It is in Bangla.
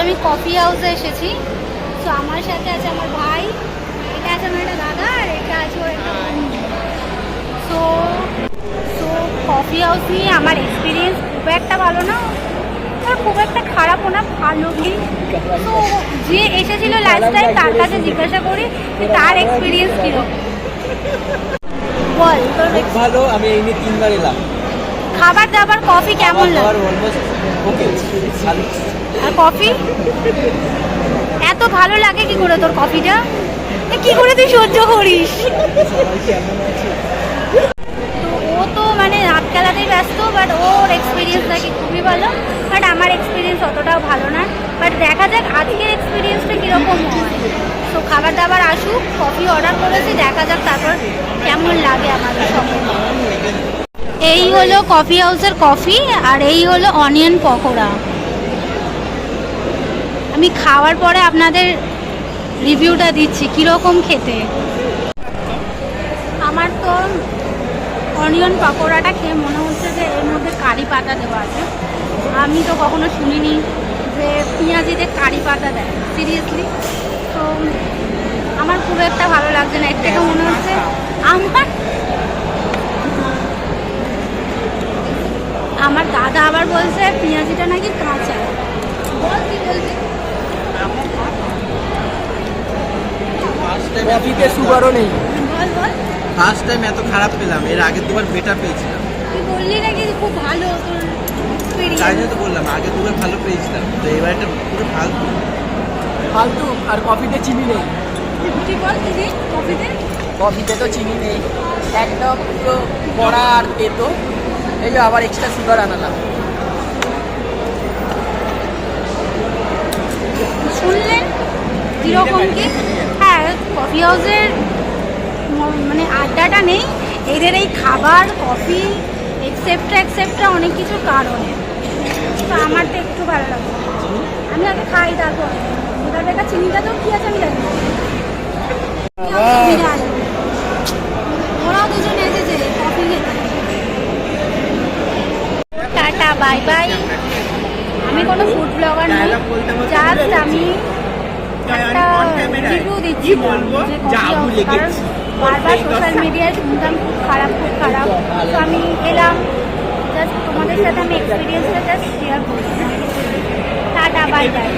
আমি কফি হাউসে এসেছি। তো আমার সাথে আছে আমার ভাই, এটা আছে আমার একটা দাদা, আর এটা আছে ওর একটা বন্ধু। সো সো কফি হাউস নিয়ে আমার এক্সপিরিয়েন্স খুব একটা ভালো না, আর খুব একটা খারাপও না, ভালোই। তো যে এসেছিল লাস্ট টাইম তার কাছে জিজ্ঞাসা করি যে তার এক্সপিরিয়েন্স কীরকম। বল তোর খুব ভালো। আমি এই নিয়ে 3 বার এলাম। খাবার দাবার কফি কেমন লাগে? ওকে, ভালো। আর কফি এত ভালো লাগে কি করে তোর কফিটা? কি করে তুই সহ্য করিস? তো ও তো মানে হাত খেলাতেই ব্যস্ত, বাট ওর এক্সপিরিয়েন্স নাকি খুবই ভালো, বাট আমার এক্সপিরিয়েন্স অতটাও ভালো না। বাট দেখা যাক আজকের এক্সপিরিয়েন্সটা কীরকম হয়। তো খাবার দাবার আসুক, কফি অর্ডার করেছি, দেখা যাক তারপর কেমন লাগে আমাদের সঙ্গে। এই হলো কফি হাউসের কফি, আর এই হলো অনিয়ন পকোড়া। আমি খাওয়ার পরে আপনাদের রিভিউটা দিচ্ছি কীরকম খেতে। আমার তো অনিয়ন পকোড়াটা খেয়ে মনে হচ্ছে যে এর মধ্যে কারি পাতা দেওয়া আছে। আমি তো কখনো শুনিনি যে পেঁয়াজিতে কারি পাতা দেয়, সিরিয়াসলি। তো আমার খুব একটা ভালো লাগছে না, এর থেকে মনে হচ্ছে আমার দাদা আবার বলছে পেঁয়াজিটা নাকি কাঁচা। বল কি বলছি? কফিতে সুগারও নেই। বল বল। ফার্স্ট টাইম এত খারাপ পেলাম, এর আগে দুবার বেটার পেয়েছিলাম। তুই বললি নাকি খুব ভালো তোর তাই এক্সপিরিয়েন্স? জন্য তো বললাম, আগে দুবার ভালো পেয়েছিলাম, তো এবার একটা পুরো ফালতু। ফালতু। আর কফিতে চিনি নেই। তুই বল দিদি কফিতে? কফিতে তো চিনি নেই, একদম পুরো বড়া আর তেতো। এই যে আবার এক্সট্রা সুগার আনালাম। শুনলেন কীরকম কি? হ্যাঁ, কফি হাউসের মানে আড্ডাটা নেই, এদের এই খাবার কফি এক্সেপ্ট্রা অনেক কিছুর কারণে। তো আমার তো একটু ভালো লাগে, আমি আগে খাই তারপর। ওদের দেখা চিনিটা তো কী আছে আমি জানি না। বিরাট। ওরাও দুজনে এসেছে কফি খেতে। Tata bye bye. আমি কোনো ফুড ব্লগার নই, জাস্ট আমি একটা রিভিউ দিচ্ছি যে কফি হাউস, কারণ বারবার সোশ্যাল মিডিয়ায় শুনতাম খুব খারাপ। তো আমি এলাম, জাস্ট তোমাদের সাথে আমি এক্সপিরিয়েন্সটা জাস্ট শেয়ার করছি। Tata bye bye.